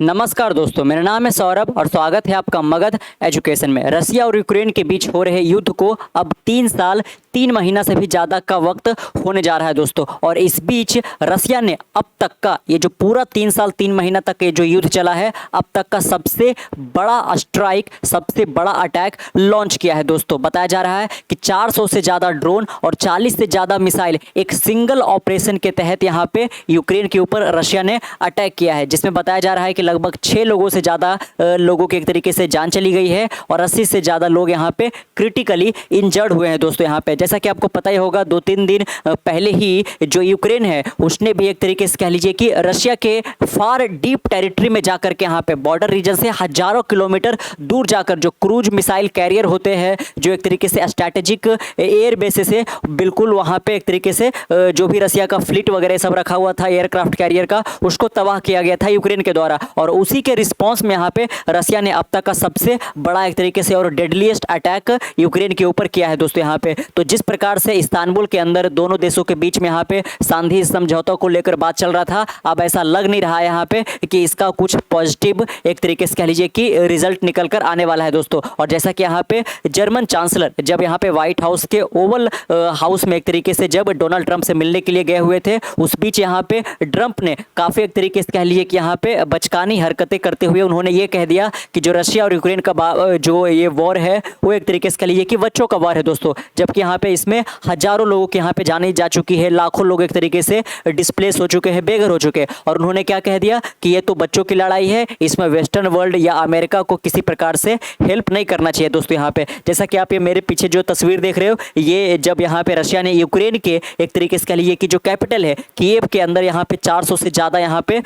नमस्कार दोस्तों, मेरा नाम है सौरभ और स्वागत है आपका मगध एजुकेशन में। रसिया और यूक्रेन के बीच हो रहे युद्ध को अब 3 साल 3 महीना से भी ज़्यादा का वक्त होने जा रहा है दोस्तों। और इस बीच रसिया ने अब तक का ये जो पूरा 3 साल 3 महीना तक ये जो युद्ध चला है, अब तक का सबसे बड़ा स्ट्राइक, सबसे बड़ा अटैक लॉन्च किया है दोस्तों। बताया जा रहा है कि 400 से ज़्यादा ड्रोन और 40 से ज़्यादा मिसाइल एक सिंगल ऑपरेशन के तहत यहाँ पे यूक्रेन के ऊपर रशिया ने अटैक किया है, जिसमें बताया जा रहा है कि लगभग 6 लोगों से ज़्यादा लोगों की एक तरीके से जान चली गई है और 80 से ज़्यादा लोग यहाँ पे क्रिटिकली इंजर्ड हुए हैं दोस्तों। यहाँ पे जैसा कि आपको पता ही होगा, 2-3 दिन पहले ही जो यूक्रेन है उसने भी एक तरीके से कह लीजिए कि रशिया के फार डीप टेरिटरी में जाकर के यहाँ पे बॉर्डर रीजन से हजारों किलोमीटर दूर जाकर जो क्रूज मिसाइल कैरियर होते हैं, जो एक तरीके से स्ट्रैटेजिक एयर बेसिस से बिल्कुल वहाँ पे एक तरीके से जो भी रसिया का फ्लीट वगैरह सब रखा हुआ था एयरक्राफ्ट कैरियर का, उसको तबाह किया गया था यूक्रेन के द्वारा। और उसी के रिस्पांस में यहाँ पे रसिया ने अब तक का सबसे बड़ा एक तरीके से और डेडलीस्ट अटैक यूक्रेन के ऊपर किया है दोस्तों। यहाँ पे तो जिस प्रकार से इस्तांबुल के अंदर दोनों देशों के बीच में यहाँ पे सांधि समझौतों को लेकर बात चल रहा था, अब ऐसा लग नहीं रहा है यहाँ पे कि इसका कुछ पॉजिटिव एक तरीके से कह लीजिए कि रिजल्ट निकल कर आने वाला है दोस्तों। और जैसा कि यहाँ पे जर्मन चांसलर जब यहाँ पे व्हाइट हाउस के ओवल हाउस में एक तरीके से जब डोनाल्ड ट्रंप से मिलने के लिए गए हुए थे, उस बीच यहाँ पे ट्रंप ने काफी एक तरीके से कह लीजिए कि यहाँ पे बचकानी हरकतें करते हुए उन्होंने ये कह दिया कि जो रशिया और यूक्रेन का जो ये वॉर है वो एक तरीके से कह लीजिए कि बच्चों का वॉर है दोस्तों। जबकि यहाँ पे इसमें हजारों लोगों के यहाँ पे जाने जा चुकी है, लाखों लोग एक तरीके से डिस्प्लेस हो चुके हैं, बेघर हो चुके हैं। और उन्होंने क्या कह दिया कि ये तो बच्चों की लड़ाई है, इसमें वेस्टर्न वर्ल्ड या अमेरिका को किसी प्रकार से हेल्प नहीं करना चाहिए दोस्तों। यहाँ पे जैसा कि आप ये मेरे पीछे जो तस्वीर देख रहे हो, ये जब यहाँ पे रशिया ने यूक्रेन के एक तरीके से कह लीजिए कि जो कैपिटल है कीव के अंदर यहाँ पे 400 से ज़्यादा यहाँ पे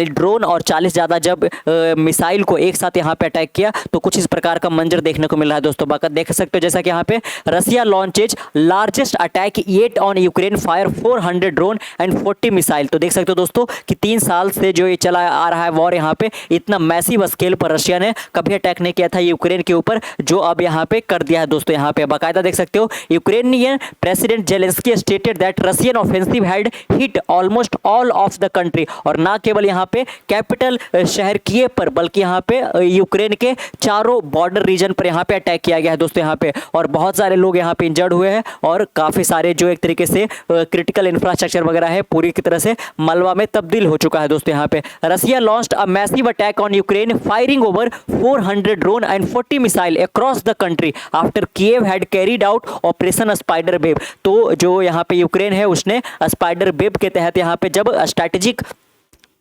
ड्रोन और 40 ज़्यादा जब मिसाइल को एक साथ यहाँ पे अटैक किया, तो कुछ इस प्रकार का मंजर देखने को मिल रहा है दोस्तों। बाकी देख सकते हो जैसा कि यहाँ पे Russia launches largest attack yet on Ukraine, fire 400 drone and 40 missile. तो देख सकते हो दोस्तों कि 3 साल से जो ये चला आ रहा है वॉर, यहाँ पे इतना मैसिव स्केल पर रशिया ने कभी अटैक नहीं किया था यूक्रेन के ऊपर, जो अब यहाँ पे कर दिया है दोस्तों। यहाँ पे बाकायदा देख सकते हो Ukrainian president Zelensky stated that Russian offensive had hit almost all of the country. और ना केवल यहाँ पे कैपिटल शहर कीव पर, बल्कि यहाँ पे यूक्रेन के चारों बॉर्डर रीजन पर यहाँ पे अटैक किया गया है दोस्तों। यहाँ पे और बहुत सारे लोग यहाँ पे इंजर्ड हुए हैं और काफी सारे जो एक तरीके से क्रिटिकल इंफ्रास्ट्रक्चर वगैरह है पूरी की तरह से मलबा में तब्दील हो चुका है दोस्तों। यहाँ पे Russia launched a massive attack on Ukraine, firing over 400 drone and 40 missile across the country after Kyiv had carried out Operation Spider Web. तो जो यहाँ पे यूक्रेन है उसने स्पाइडर वेब के तहत यहाँ पे जब स्ट्रैटेजिक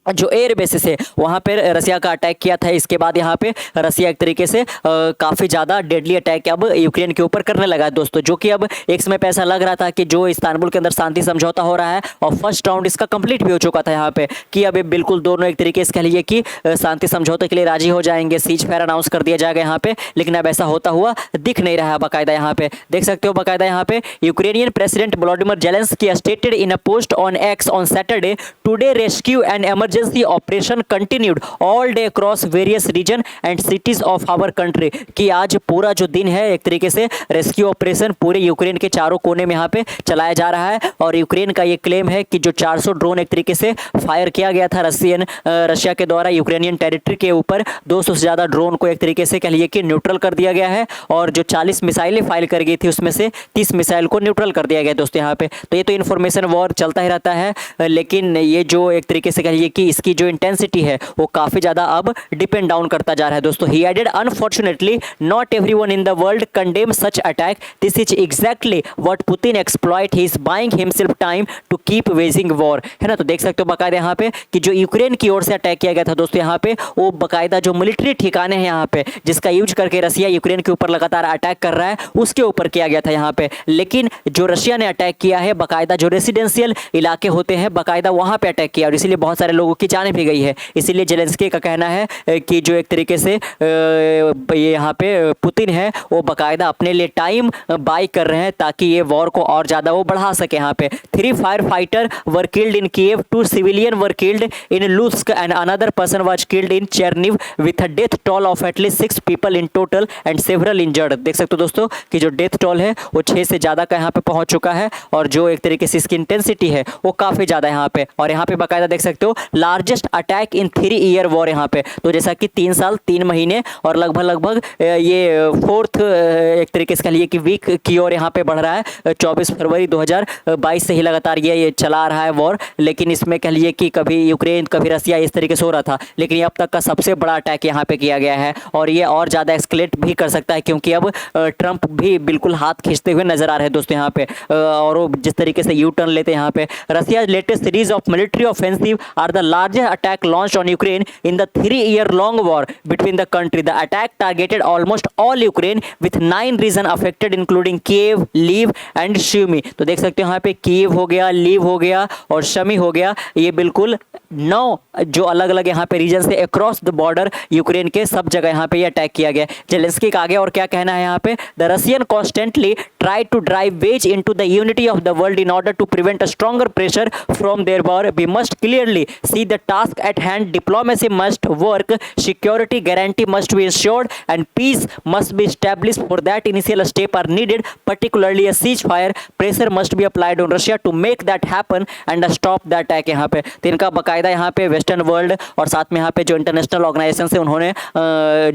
जो एयर बेसिस है वहाँ पे रसिया का अटैक किया था, इसके बाद यहाँ पे रसिया एक तरीके से काफ़ी ज़्यादा डेडली अटैक अब यूक्रेन के ऊपर करने लगा है दोस्तों। जो कि अब एक समय पे ऐसा लग रहा था कि जो इस्तांबुल के अंदर शांति समझौता हो रहा है और फर्स्ट राउंड इसका कंप्लीट भी हो चुका था यहाँ पे, कि अब बिल्कुल दोनों एक तरीके से कह लीजिए कि शांति समझौते के लिए राजी हो जाएंगे, सीज फायर अनाउंस कर दिया जाएगा यहाँ पे। लेकिन अब ऐसा होता हुआ दिख नहीं रहा है। बाकायदा यहाँ पे देख सकते हो, बाकायदा यहाँ पे Ukrainian president Vladimir Zelensky stated in a post on X on Saturday, today rescue and emergency operation continued all day across various region and cities of our country. कि आज पूरा जो दिन है एक तरीके से रेस्क्यू ऑपरेशन पूरे यूक्रेन के चारों कोने में यहाँ पे चलाया जा रहा है। और यूक्रेन का ये क्लेम है कि जो 400 ड्रोन एक तरीके से फायर किया गया था रशिया के द्वारा यूक्रेनियन टेरिटरी के ऊपर, 200 से ज़्यादा ड्रोन को एक तरीके से कह लीजिए कि न्यूट्रल कर दिया गया है। और जो 40 मिसाइलें फायर कर गई थी उसमें से 30 मिसाइल को न्यूट्रल कर दिया गया दोस्तों यहाँ पे। तो ये तो इन्फॉर्मेशन वॉर चलता ही रहता है, लेकिन ये जो एक तरीके से कह लीजिए कि इसकी जो इंटेंसिटी है वो काफी ज्यादा अब डिपेंड डाउन करता जा रहा है दोस्तों। He added unfortunately not everyone in the world condemn such attack, this is exactly what Putin exploit, he is buying himself time to keep waging war, है ना। तो देख सकते हो बाकायदा यहाँ पे कि जो यूक्रेन की ओर से अटैक किया गया था दोस्तों, यहाँ पे वो बाकायदा जो मिलिट्री ठिकाने हैं यहाँ पे जिसका यूज करके रसिया यूक्रेन के ऊपर लगातार अटैक कर रहा है, उसके ऊपर किया गया था यहाँ पे। लेकिन जो रशिया ने अटैक किया है बाकायदा जो रेसिडेंशियल इलाके होते हैं बाकायदा वहां पे अटैक किया, और इसीलिए बहुत सारे लोगों की जानें भी गई है। इसीलिए जेलेंस्की का कहना है कि जो एक तरीके से ये यहाँ पे पुतिन है वो बाकायदा अपने लिए टाइम बाय कर रहे हैं ताकि ये वॉर को और ज़्यादा वो बढ़ा सके। यहाँ पे 3 firefighter were killed in Kyiv, 2 civilian were killed in Lutsk and another person was killed in Chernivtsi with a death toll of at least 6 people in total and several injured. देख सकते हो दोस्तों कि जो डेथ टोल है वो 6 से ज़्यादा का यहाँ पे पहुँच चुका है और जो एक तरीके से इसकी इंटेंसिटी है वो काफ़ी ज़्यादा यहाँ पे। और यहाँ पे बाकायदा देख सकते हो largest attack in 3 year war यहाँ पे। तो जैसा कि 3 साल 3 महीने और लगभग ये फोर्थ एक तरीके से कह लिए कि वीक की ओर यहाँ पे बढ़ रहा है। 24 फरवरी 2022 से ही लगातार ये चला रहा है वॉर, लेकिन इसमें कह लिए कि कभी यूक्रेन कभी रसिया इस तरीके से हो रहा था, लेकिन ये अब तक का सबसे बड़ा अटैक यहाँ पे किया गया है और ये और ज़्यादा एक्सकेलेट भी कर सकता है, क्योंकि अब ट्रंप भी बिल्कुल हाथ खींचते हुए नजर आ रहे हैं दोस्तों यहाँ पे। और वो जिस तरीके से यू टर्न लेते हैं यहाँ पे। Russia latest series of military offensive are the largest attack launch on Ukraine in the 3 year long war between the country. The attack targeted almost all Ukraine with 9 region affected including Kyiv, Lviv and Sumy. तो देख सकते हो यहाँ पे Kyiv हो गया, leave हो गया और शमी हो गया। ये बिल्कुल 9 जो अलग अलग यहाँ पे रीजन से अक्रॉस द बॉर्डर यूक्रेन के सब जगह यहाँ पे ये अटैक किया गया। जेलेंस्की का आगे और क्या कहना है यहाँ पे। The Russian constantly try to drive wedge into the unity of the world in order to prevent a stronger pressure from their war. We must clearly see the task at hand. Diplomacy must work, security guarantee must be ensured and peace must be established. For that initial step are needed, particularly a ceasefire. Pressure must be applied on Russia to make that happen and stop the attack। यहाँ पे तो इनका बाकायदा यहाँ पे western world और साथ में यहाँ पे जो इंटरनेशनल ऑर्गेनाइजेशन से उन्होंने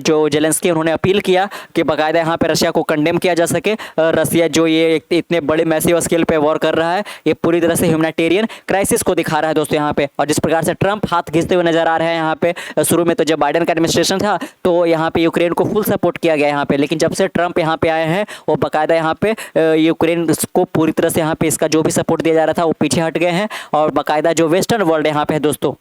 जो जेलेंस्की उन्होंने अपील किया कि बाकायदा यहाँ पे रशिया को कंडेम किया जा सके। रसिया जो ये इतने बड़े मैसिव स्केल पे वॉर कर रहा है, ये पूरी तरह से ह्यूमैनिटेरियन क्राइसिस को दिखा रहा है दोस्तों यहाँ पे। और जिस प्रकार से ट्रंप हाथ खींचते हुए नजर आ रहे हैं यहाँ पे, शुरू में तो जब बाइडेन का एडमिनिस्ट्रेशन था तो यहाँ पे यूक्रेन को फुल सपोर्ट किया गया यहाँ पे, लेकिन जब से ट्रंप यहाँ पे आए हैं वो बाकायदा यहाँ पे यूक्रेन को पूरी तरह से यहाँ पे इसका जो भी सपोर्ट दिया जा रहा था वो पीछे हट गए हैं। और बाकायदा जो वेस्टर्न वर्ल्ड यहाँ पे है दोस्तों,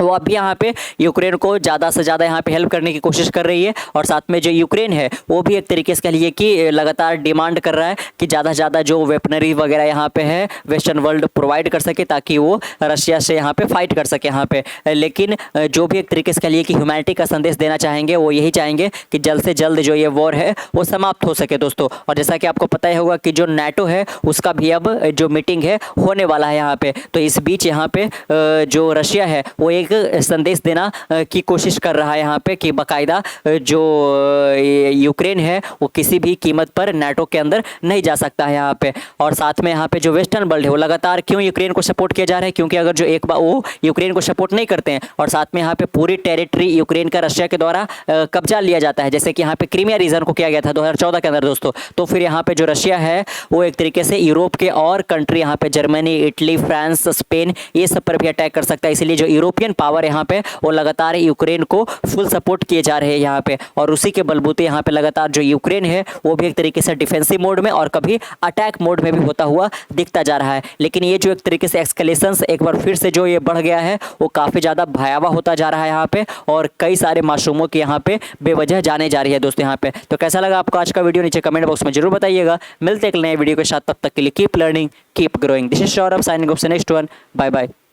वो अभी यहाँ पे यूक्रेन को ज़्यादा से ज़्यादा यहाँ पे हेल्प करने की कोशिश कर रही है। और साथ में जो यूक्रेन है वो भी एक तरीके से कह लिए कि लगातार डिमांड कर रहा है कि ज़्यादा से ज़्यादा जो वेपनरी वगैरह यहाँ पे है वेस्टर्न वर्ल्ड प्रोवाइड कर सके, ताकि वो रशिया से यहाँ पे फाइट कर सके यहाँ पे। लेकिन जो भी एक तरीके से कह लिए कि ह्यूमैनिटी का संदेश देना चाहेंगे, वो यही चाहेंगे कि जल्द से जल्द जो ये वॉर है वो समाप्त हो सके दोस्तों। और जैसा कि आपको पता ही होगा कि जो नाटो है उसका भी अब जो मीटिंग है होने वाला है यहाँ पे। तो इस बीच यहाँ पे जो रशिया है वो एक संदेश देना की कोशिश कर रहा है यहाँ पे कि बाकायदा जो यूक्रेन है वो किसी भी कीमत पर नाटो के अंदर नहीं जा सकता है यहाँ पे। और साथ में यहाँ पे जो वेस्टर्न वर्ल्ड है वो लगातार क्यों यूक्रेन को सपोर्ट किया जा रहा है, क्योंकि अगर जो एक बार वो यूक्रेन को सपोर्ट नहीं करते हैं और साथ में यहाँ पे पूरी टेरिटरी यूक्रेन का रशिया के द्वारा कब्जा लिया जाता है, जैसे कि यहाँ पे क्रीमिया रीजन को किया गया था 2014 के अंदर दोस्तों, तो फिर यहाँ पे जो रशिया है वो एक तरीके से यूरोप के और कंट्री यहाँ पे जर्मनी, इटली, फ्रांस, स्पेन, ये सब पर भी अटैक कर सकता है। इसलिए जो यूरोपियन पावर यहाँ पे वो लगातार यूक्रेन को फुल सपोर्ट किए जा रहे हैं यहाँ पे। और उसी के बलबूते यहाँ पे लगातार जो यूक्रेन है वो भी एक तरीके से डिफेंसिव मोड में और कभी अटैक मोड में भी होता हुआ दिखता जा रहा है। लेकिन ये जो एक तरीके से एक्सकलेशंस एक बार फिर से जो ये बढ़ गया है वो काफ़ी ज़्यादा भयावह होता जा रहा है यहाँ पे, और कई सारे मासूमों की यहाँ पे बेवजह जाने जा रही है दोस्तों यहाँ पे। तो कैसा लगा आपको आज का वीडियो नीचे कमेंट बॉक्स में जरूर बताइएगा। मिलते हैं एक नए वीडियो के साथ, तब तक के लिए keep learning keep growing. This is Saurabh signing off see next one. Bye bye.